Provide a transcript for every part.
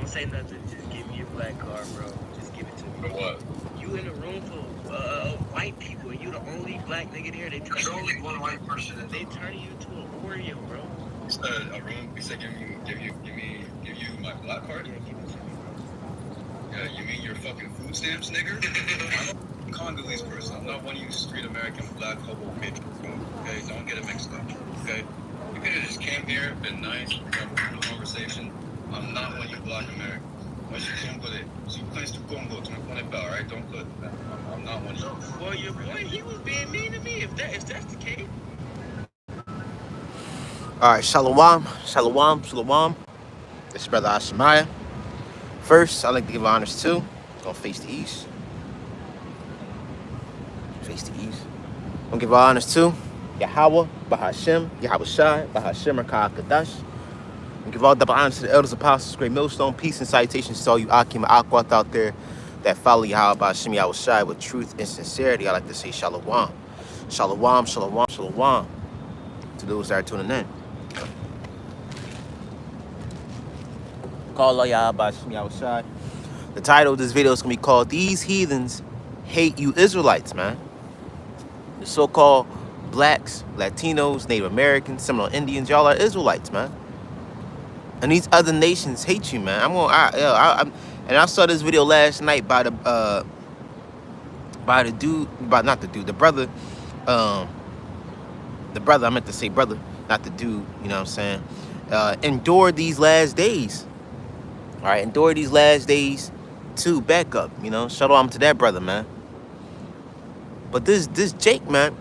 Don't say nothing. Just give me your black card, bro. Just give it to me. For what? You in a room full of white people, and you the only black nigga there. There's only one white person in the They room. turn you into an Oreo, bro. You said a room. You said give you my black card. Yeah, give it to me, bro. Yeah, you mean your fucking food stamps, nigga? I'm a Congolese person. I'm not one of you street American black hobo bitch. Okay, don't get it mixed up. Okay, you could have just came here, been nice, have a real conversation. I'm not one of you black Americans. Moi, je suis congolais. Si vous connaissez du Congo, tu me connais pas, alright? Don't put. I'm not one of you. Well, your boy, he was being mean to me. If that's the case. All right, shalom, shalom, shalom. This is Brother Ashemaiah. First, I'd like to give honors to. Gonna face the east. Face the east. Gonna give honors to Yahweh, Bahashem, Yahweh Shai, Bahashem, Rakah Kadash. And give all the honors to the elders, apostles, great millstone, peace and salutations to all you Akim and Akwat out there that follow Yahweh, Bahashem, Yahweh Shai with truth and sincerity. I like to say shalom. Shalom, shalom, shalom to those that are tuning in. Call Yahweh, Bahashem, Yahweh Shai. The title of this video is going to be called These Heathens Hate You Israelites, man. The so-called blacks, Latinos, Native Americans, Seminole Indians, y'all are Israelites, man. And these other nations hate you, man. I saw this video last night by the brother, I meant to say brother, not the dude, you know what I'm saying? Endure these last days. All right, endure these last days to back up, you know. Shalom to that brother, man. But this Jake, man,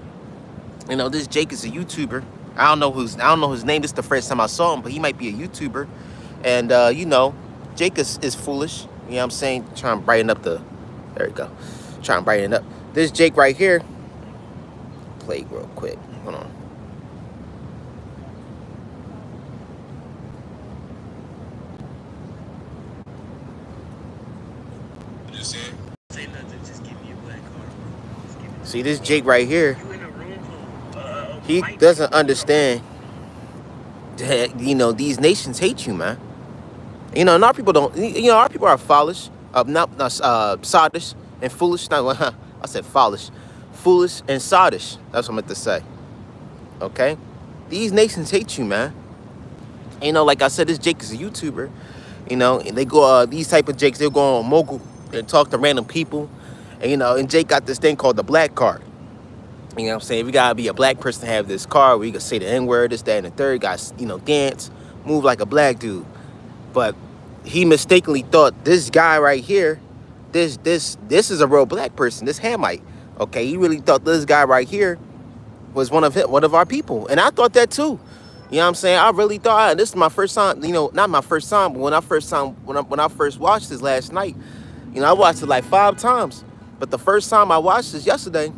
you know, this Jake is a YouTuber. I don't know his name. This is the first time I saw him, but he might be a YouTuber. And you know, Jake is foolish. You know what I'm saying? Trying to brighten up there we go. Trying to brighten it up. This Jake right here. Play real quick. Hold on. You see? Say nothing. Just give me your black card, bro. Just give it. See this Jake right here. You in a room full of He white doesn't people. understand that, you know, these nations hate you, man. You know, and our people don't. You know, our people are foolish, sottish and foolish. Not, I said foolish, and sottish. That's what I meant to say. Okay, these nations hate you, man. And, you know, like I said, this Jake is a YouTuber. You know, and they go these type of Jakes. They'll go on mogul and talk to random people. And, you know, and Jake got this thing called the black card. You know what I'm saying? We gotta be a black person to have this card where you can say the N-word, this, that, and the third. Guys, you know, dance, move like a black dude. But he mistakenly thought this guy right here, this is a real black person, this Hamite. Okay, he really thought this guy right here was one of our people. And I thought that too. You know what I'm saying? I really thought, this is my first time, you know, not my first time, but when I first watched this last night, you know, I watched it like 5 times. But the first time I watched this yesterday,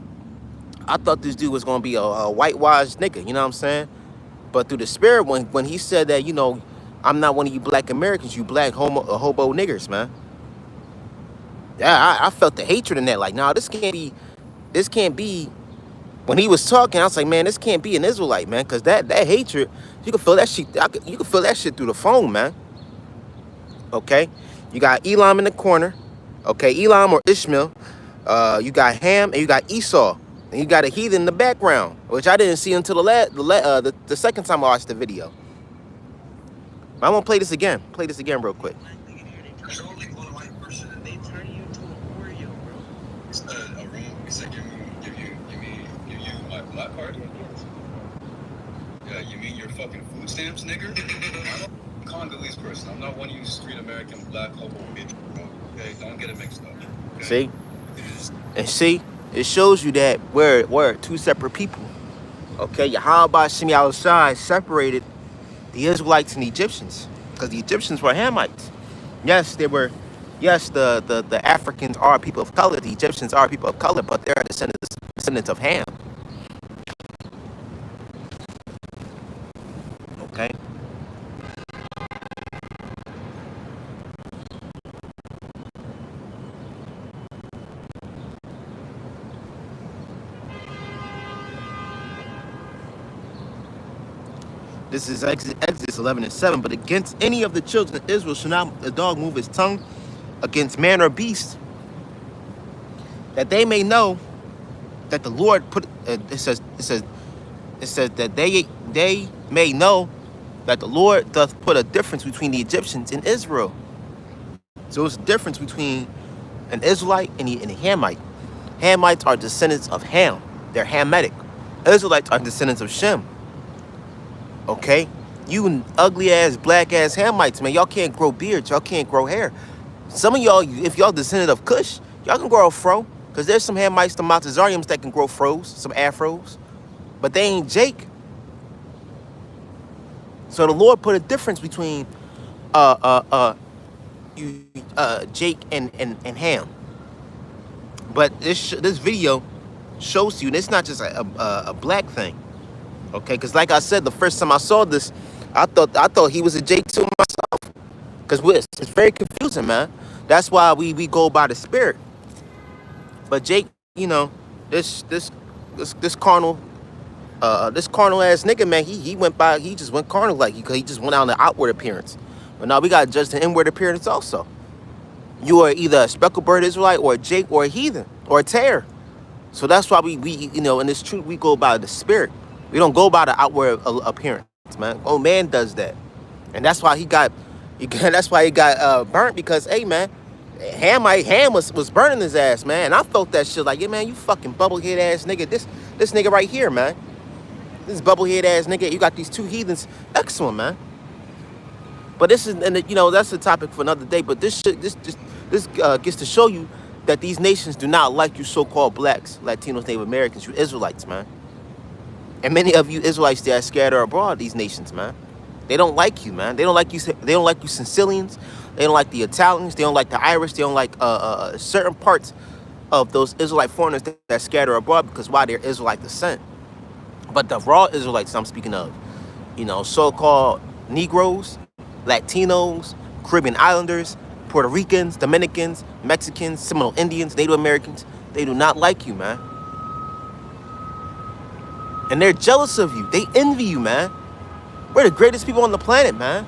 I thought this dude was gonna be a whitewashed nigga, you know what I'm saying? But through the spirit, when he said that, you know, I'm not one of you black Americans, you black hobo niggers, man. Yeah, I felt the hatred in that. Like, nah, this can't be. When he was talking, I was like, man, this can't be an Israelite, man, because that hatred, you can feel that shit. You can feel that shit through the phone, man. Okay, you got Elam in the corner. Okay, Elam or Ishmael. You got Ham and you got Esau. And you got a heathen in the background, which I didn't see until the second time I watched the video. But I'm gonna play this again. Play this again real quick. There's only one white person in the room. They turn you into an Oreo, bro. You said a room. You said give you my black card. Yeah, you mean your fucking food stamps, nigga? I'm a Congolese person. I'm not one of you street American black hobo bitch. Okay, don't get it mixed up. Okay? See? And see, it shows you that we're two separate people. Okay, Yahweh Shem Yahushai separated the Israelites and the Egyptians, because the Egyptians were Hamites. Yes, they were. Yes, the Africans are people of color. The Egyptians are people of color, but they're descendants of Ham. Okay. This is Exodus 11:7. But against any of the children of Israel shall not a dog move his tongue against man or beast, that they may know that the Lord put. It says that they may know that the Lord doth put a difference between the Egyptians and Israel. So it's a difference between an Israelite and a Hamite. Hamites are descendants of Ham. They're Hamitic. Israelites are descendants of Shem. Okay? You ugly ass, black ass Hamites, man. Y'all can't grow beards. Y'all can't grow hair. Some of y'all, if y'all descendant of Cush, y'all can grow a fro. Because there's some Hamites, the Montezariums that can grow fros, some afros. But they ain't Jake. So the Lord put a difference between Jake and Ham. But this video shows you, and it's not just a black thing, okay? Because like I said, the first time I saw this, I thought he was a Jake too myself. Because it's very confusing, man. That's why we go by the spirit. But Jake, you know, this carnal ass nigga, man, he just went carnal, like he just went on the outward appearance. But now we gotta judge the inward appearance also. You are either a speckled bird Israelite or a Jake or a heathen or a tear. So that's why we you know, in this truth we go by the spirit. We don't go by the outward appearance, man. Oh, man does that, and that's why he got burnt, because hey, man, Ham was burning his ass, man. And I felt that shit like, yeah, man, you fucking bubblehead ass nigga. This nigga right here, man. This bubblehead ass nigga. You got these two heathens next to him, man. But this is, and you know, that's a topic for another day. But this gets to show you that these nations do not like you so-called blacks, Latinos, Native Americans, you Israelites, man. And many of you Israelites that are scattered abroad, these nations, man. They don't like you, man. They don't like you. They don't like you Sicilians. They don't like the Italians. They don't like the Irish. They don't like certain parts of those Israelite foreigners that scatter abroad, because why? They're Israelite descent. But the raw Israelites I'm speaking of, you know, so-called Negroes, Latinos, Caribbean Islanders, Puerto Ricans, Dominicans, Mexicans, Seminole Indians, Native Americans, they do not like you, man. And they're jealous of you. They envy you, man. We're the greatest people on the planet, man.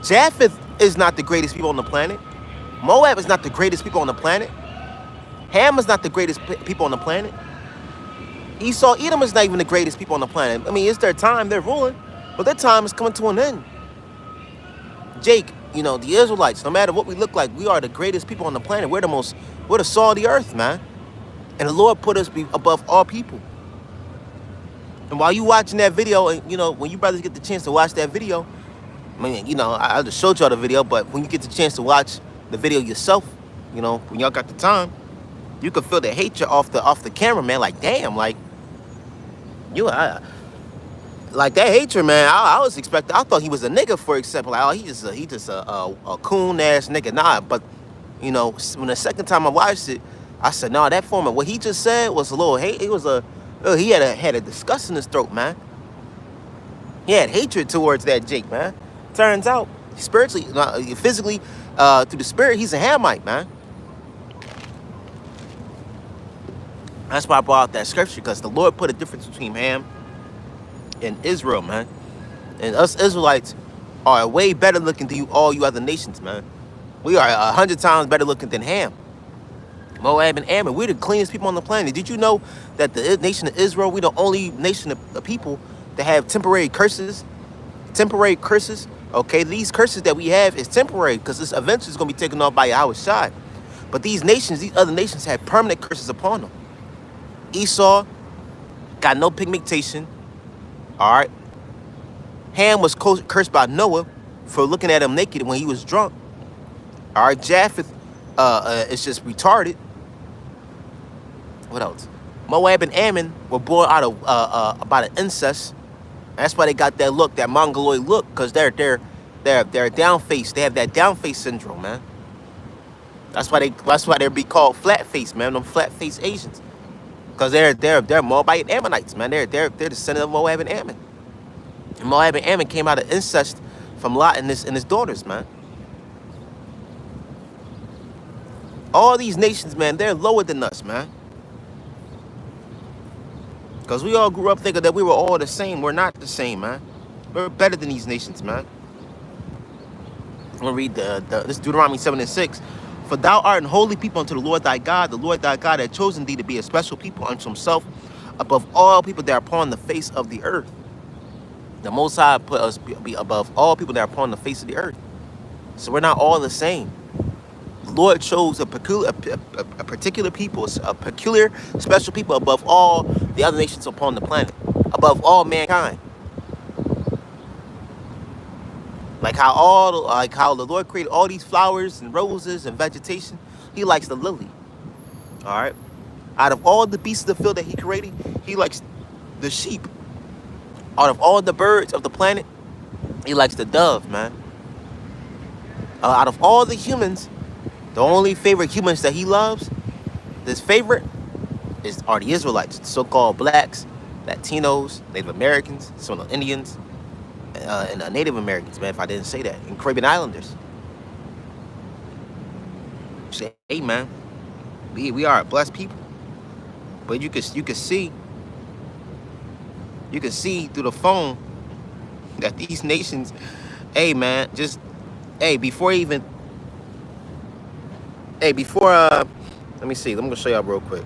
Japheth is not the greatest people on the planet. Moab is not the greatest people on the planet. Ham is not the greatest people on the planet. Esau, Edom is not even the greatest people on the planet. I mean, it's their time, they're ruling, but their time is coming to an end. Jake, you know, the Israelites, no matter what we look like, we are the greatest people on the planet. We're the salt of the earth, man. And the Lord put us above all people. And while you watching that video, and you know, when you brothers get the chance to watch that video, I mean, you know, I just showed y'all the video, but when you get the chance to watch the video yourself, you know, when y'all got the time, you can feel the hatred off the camera, man. Like, damn, like like that hatred, man. I was expecting. I thought he was a nigga, for example. Like, oh, he just a coon ass nigga. Nah, but you know, when the second time I watched it, I said, no, that form of what he just said was a little hate. It was he had a disgust in his throat, man. He had hatred towards that Jake, man. Turns out, spiritually, physically, through the spirit, he's a Hamite, man. That's why I brought out that scripture, because the Lord put a difference between Ham and Israel, man. And us Israelites are way better looking than all you other nations, man. We are 100 times better looking than Ham, Moab, and Ammon. We're the cleanest people on the planet. Did you know that the nation of Israel, we're the only nation of people that have temporary curses? Temporary curses. Okay, these curses that we have is temporary, because this eventually is going to be taken off by our side. But these other nations have permanent curses upon them. Esau got no pigmentation. All right. Ham was cursed by Noah for looking at him naked when he was drunk. All right. Japheth is just retarded. What else? Moab and Ammon were born out of about an incest. That's why they got that look, that mongoloid look, because they're down face. They have that down face syndrome, man. That's why they're be called flat face, man. Them flat face Asians, because they're Moabite and Ammonites, man. They're descendant of Moab and Ammon. And Moab and Ammon came out of incest from Lot and his daughters, man. All these nations, man, they're lower than us, man. Because we all grew up thinking that we were all the same. We're not the same, man. We're better than these nations, man. I'm gonna read this Deuteronomy 7:6. For thou art an holy people unto the Lord thy God. The Lord thy God hath chosen thee to be a special people unto himself above all people that are upon the face of the earth. The Most High put us be above all people that are upon the face of the earth. So we're not all the same. The Lord chose a particular people, a peculiar, special people above all the other nations upon the planet, above all mankind. Like how the Lord created all these flowers and roses and vegetation. He likes the lily. All right. Out of all the beasts of the field that he created, he likes the sheep. Out of all the birds of the planet, he likes the dove, man. Out of all the humans, the only favorite humans that he loves, his favorite, are the Israelites, so-called blacks, Latinos, Native Americans, some of the Indians, and Native Americans, man, if I didn't say that, and Caribbean Islanders. Say, hey, man, we are a blessed people. But you can see through the phone that these nations, hey, man, just, hey, before let me see, let me show y'all real quick.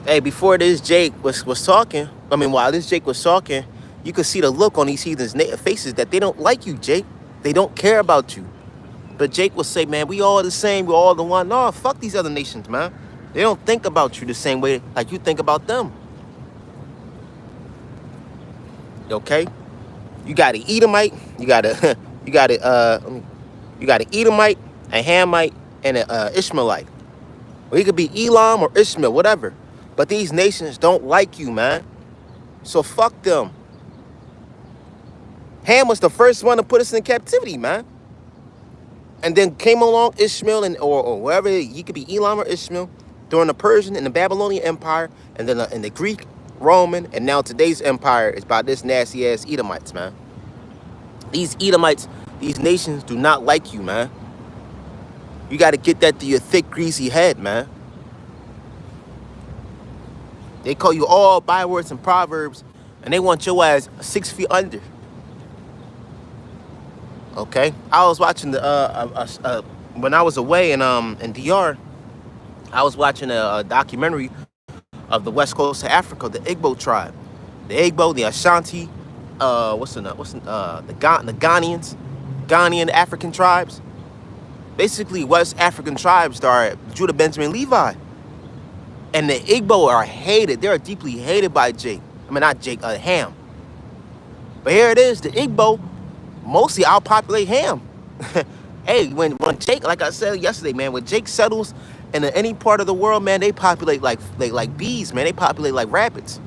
Hey, before this Jake was talking, while this Jake was talking, you could see the look on these heathens' faces that they don't like you, Jake. They don't care about you. But Jake will say, man, we all the same. We're all the one. No, fuck these other nations, man. They don't think about you the same way like you think about them. Okay? You got an Edomite. You got an Edomite, a Hamite, and an Ishmaelite. Or he could be Elam or Ishmael, whatever. But these nations don't like you, man. So fuck them. Ham was the first one to put us in captivity, man. And then came along Ishmael or wherever, he could be Elam or Ishmael, during the Persian and the Babylonian Empire, and then in the Greek, Roman, and now today's empire is by this nasty ass Edomites, man. These Edomites, these nations do not like you, man. You got to get that to your thick, greasy head, man. They call you all bywords and proverbs, and they want your ass 6 feet under. Okay, I was watching when I was away in DR, I was watching a documentary of the west coast of Africa, the Igbo tribe, the Igbo, the Ashanti, the Ghanaians, Ghanaian African tribes, basically West African tribes that are Judah, Benjamin, Levi. And the Igbo are hated. They are deeply hated by Jake. Not Jake, Ham. But here it is, the Igbo mostly outpopulate Ham. Hey, when Jake, like I said yesterday, man, when Jake settles in any part of the world, man, they populate like bees, man. They populate like rabbits.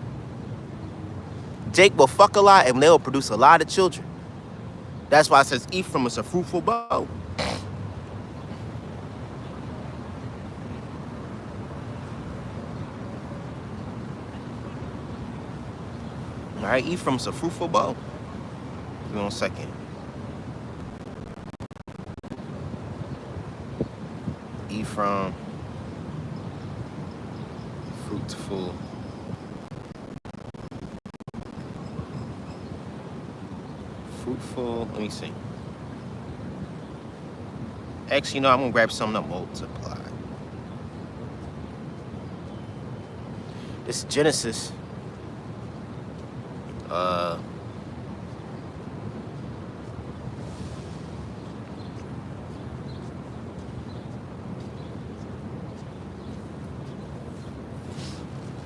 Jake will fuck a lot and they will produce a lot of children. That's why it says Ephraim is a fruitful bow. All right, Ephraim's a fruitful bow. Give me 1 second. Ephraim, fruitful. Fruitful, let me see. Actually, I'm gonna grab something up, multiply. This is Genesis.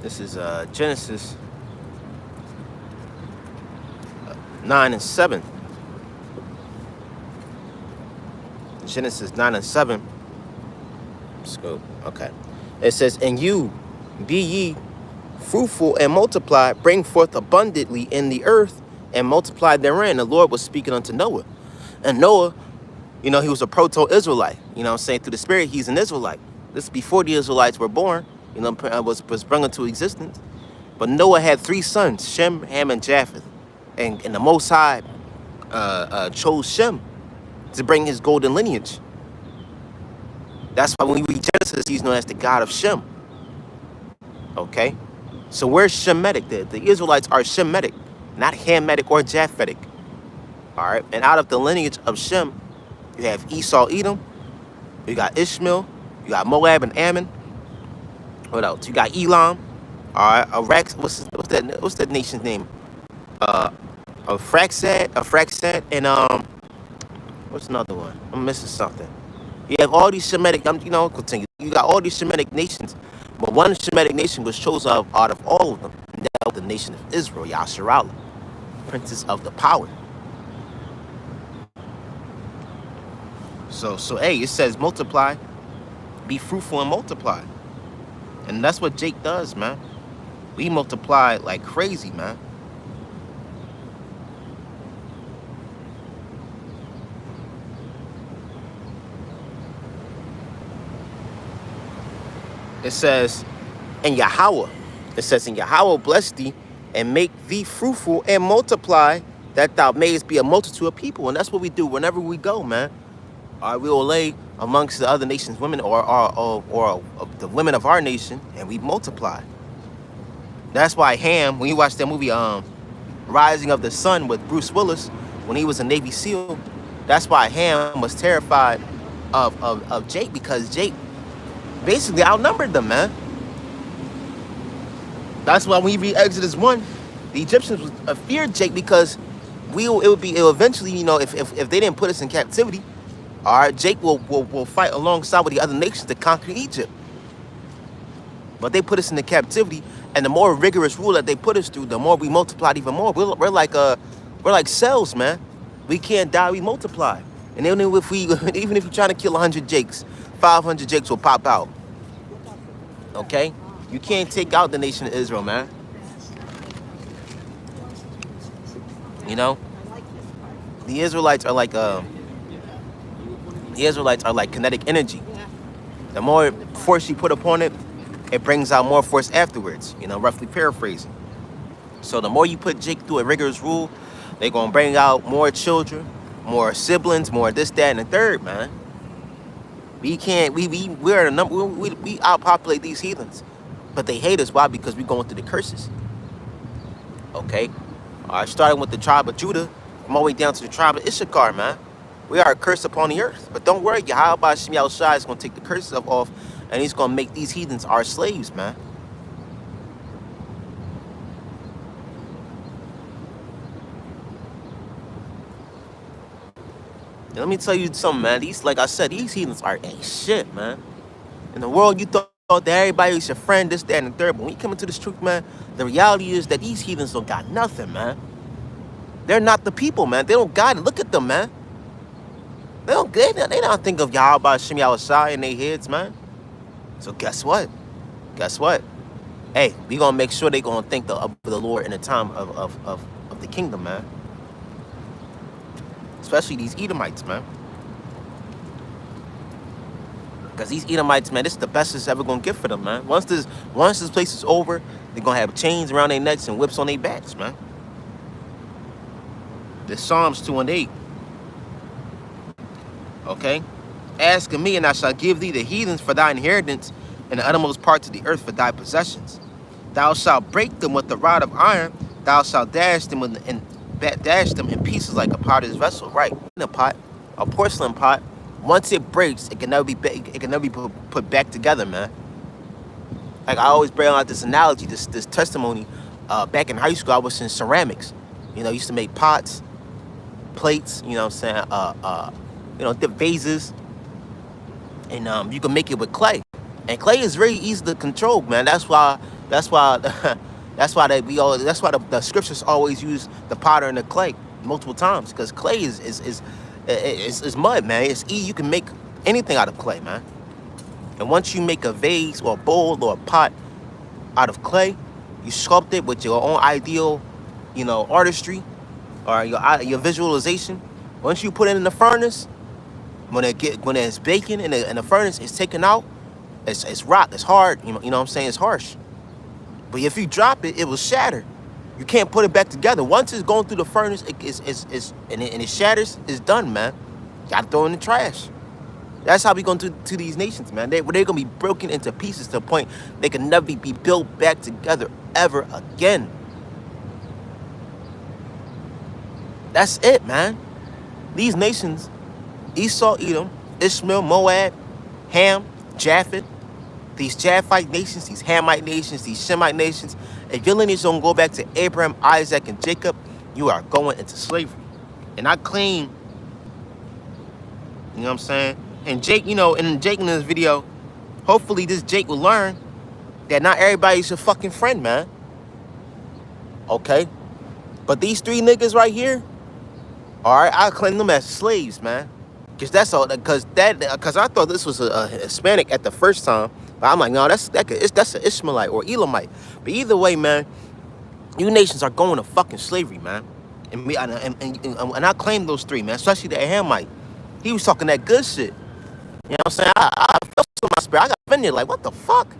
This is Genesis 9 and 7. Genesis 9 and 7. Let's go. Okay. It says, and you be ye fruitful and multiply, bring forth abundantly in the earth and multiply therein. The Lord was speaking unto Noah. And Noah, he was a proto-Israelite. Through the Spirit, he's an Israelite. This is before the Israelites were born. Was sprung into existence. But Noah had 3 sons, Shem, Ham, and Japheth. And the Most High chose Shem to bring his golden lineage. That's why when we read Genesis, he's known as the God of Shem. Okay? So we're Shemitic. The Israelites are Shemitic, not Hamitic or Japhetic. All right? And out of the lineage of Shem, you have Esau, Edom, you got Ishmael, you got Moab and Ammon. What else? You got Elam. All right, Rex. What's that nation's name? Fraxad, and what's another one? I'm missing something. You have all these Semitic. Continue. You got all these Semitic nations, but one Semitic nation was chosen out of all of them, and that was the nation of Israel, Yasharallah, princess of the power. So hey, it says multiply, be fruitful and multiply, and that's what Jake does, man. We multiply like crazy, man. It says, in Yahweh, bless thee and make thee fruitful and multiply, that thou mayest be a multitude of people. And that's what we do whenever we go, man. All right, we will lay amongst the other nations' women or the women of our nation, and we multiply. That's why Ham, when you watch that movie, Rising of the Sun with Bruce Willis, when he was a Navy SEAL, that's why Ham was terrified of Jake, because Jake basically outnumbered them, man. That's why when you read Exodus 1, the Egyptians feared Jake, because it would eventually, if they didn't put us in captivity, all right, Jake will fight alongside with the other nations to conquer Egypt. But they put us into captivity, and the more rigorous rule that they put us through, the more we multiplied even more. We're like cells, man. We can't die, we multiply. And even if you're trying to kill 100 Jakes, 500 Jakes will pop out. Okay? You can't take out the nation of Israel, man. The Israelites are like kinetic energy. The more force you put upon it, it brings out more force afterwards, roughly paraphrasing. So the more you put Jake through a rigorous rule, they're going to bring out more children, more siblings, more this, that, and the third, man. We outpopulate these heathens. But they hate us. Why? Because we're going through the curses. Okay? All right, starting with the tribe of Judah, all the way down to the tribe of Issachar, man. We are a curse upon the earth. But don't worry, Yahweh Shem Yahushua is going to take the curses off, and he's going to make these heathens our slaves, man. And let me tell you something, man. Like I said, these heathens are a shit, man. In the world, you thought that everybody was your friend, this, that, and the third. But when you come into this truth, man, the reality is that these heathens don't got nothing, man. They're not the people, man. They don't got it. Look at them, man. They don't think of Yahweh Shem Yahushua in their heads, man. So guess what? Hey, we gonna make sure they gonna think of the Lord in the time of the kingdom, man. Especially these Edomites, man. Because these Edomites, man, this is the best it's ever gonna get for them, man. Once this place is over, they're gonna have chains around their necks and whips on their backs, man. This Psalms 2:8. Okay? Ask of me, and I shall give thee the heathens for thy inheritance, and the uttermost parts of the earth for thy possessions. Thou shalt break them with the rod of iron. Thou shalt dash them in pieces like a potter's vessel. Right? In a pot, a porcelain pot. Once it breaks, it can never be put back together, man. Like I always bring out this analogy, this testimony. Back in high school, I was in ceramics. Used to make pots, plates. Dip vases, and you can make it with clay. And clay is very easy to control, man. That's why the scriptures always use the potter and the clay multiple times, because clay is mud, man. It's easy. You can make anything out of clay, man. And once you make a vase or a bowl or a pot out of clay, you sculpt it with your own ideal, artistry or your visualization. Once you put it in the furnace, when it's baking in the furnace, it's taken out. It's rock. It's hard. You know what I'm saying? It's harsh. But if you drop it, it will shatter. You can't put it back together. Once it's going through the furnace, and it shatters, it's done, man. Gotta throw in the trash. That's how we gonna do to these nations, man. They're gonna be broken into pieces to the point they can never be built back together ever again. That's it, man. These nations, Esau, Edom, Ishmael, Moab, Ham, Japheth, these Japhite nations, these Hamite nations, these Shemite nations, if your lineage don't go back to Abraham, Isaac, and Jacob, you are going into slavery. And I claim, you know what I'm saying? And Jake, Jake in this video, hopefully this Jake will learn that not everybody's your fucking friend, man. Okay? But these three niggas right here, all right, I claim them as slaves, man. Cause that's all. Cause I thought this was a Hispanic at the first time, but I'm like, no, that's an Ishmaelite or Elamite. But either way, man, you nations are going to fucking slavery, man. And I claim those three, man, especially the Hamite. He was talking that good shit. You know what I'm saying? I felt so in my spirit. I got in there like, what the fuck?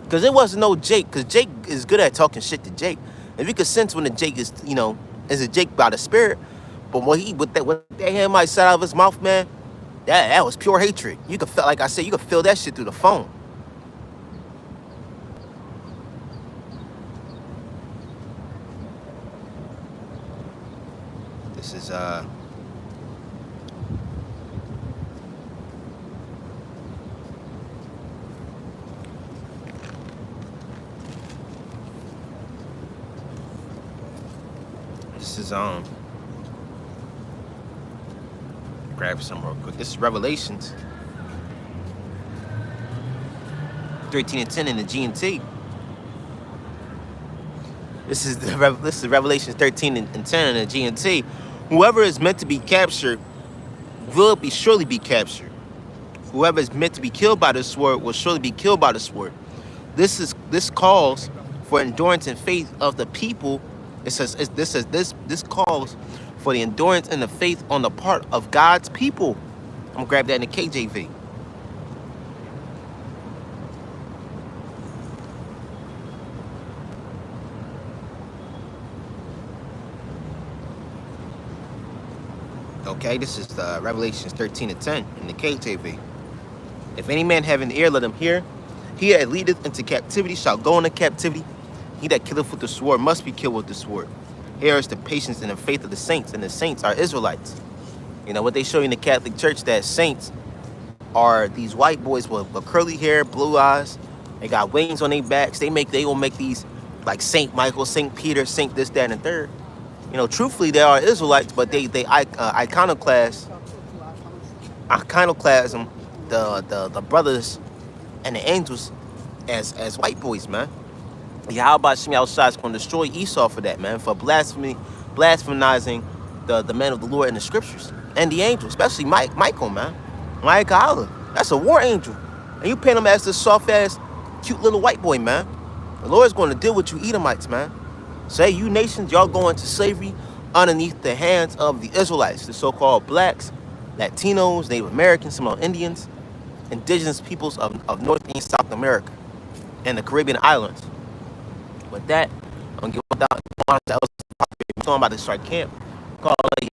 Because it wasn't no Jake, because Jake is good at talking shit to Jake. If you could sense when the Jake is, is a Jake by the spirit, but what that Hamite said out of his mouth, man, that was pure hatred. You could feel, like I said, you could feel that shit through the phone. This is grab some real quick. This is Revelations 13 and 10 in the G&T. This is Revelations 13 and 10 in the G&T. Whoever is meant to be captured will surely be captured. Whoever is meant to be killed by the sword will surely be killed by the sword. This calls for endurance and faith of the people. This calls for the endurance and the faith on the part of God's people. I'm gonna grab that in the KJV. Okay, this is Revelations 13 and 10 in the KJV. If any man have an ear, let him hear. He that leadeth into captivity shall go into captivity. He that killeth with the sword must be killed with the sword. Here is the patience and the faith of the saints, and the saints are Israelites. You know what they show you in the Catholic Church, that saints are these white boys with curly hair, blue eyes. They got wings on their backs. They gonna make these like Saint Michael, Saint Peter, Saint this, that, and the third. Truthfully, they are Israelites, but they iconoclasm the brothers and the angels as white boys, man. Yahweh Shem Yahushua is going to destroy Esau for that, man, for blasphemizing the man of the Lord in the scriptures. And the angel, especially Michael, man. Michael, that's a war angel. And you paint him as this soft-ass, cute little white boy, man. The Lord's going to deal with you Edomites, man. Say, you nations, y'all go into slavery underneath the hands of the Israelites, the so-called blacks, Latinos, Native Americans, Seminole Indians, indigenous peoples of North and South America, and the Caribbean islands. With that, I'm going to give down. Talking about the strike camp. Call it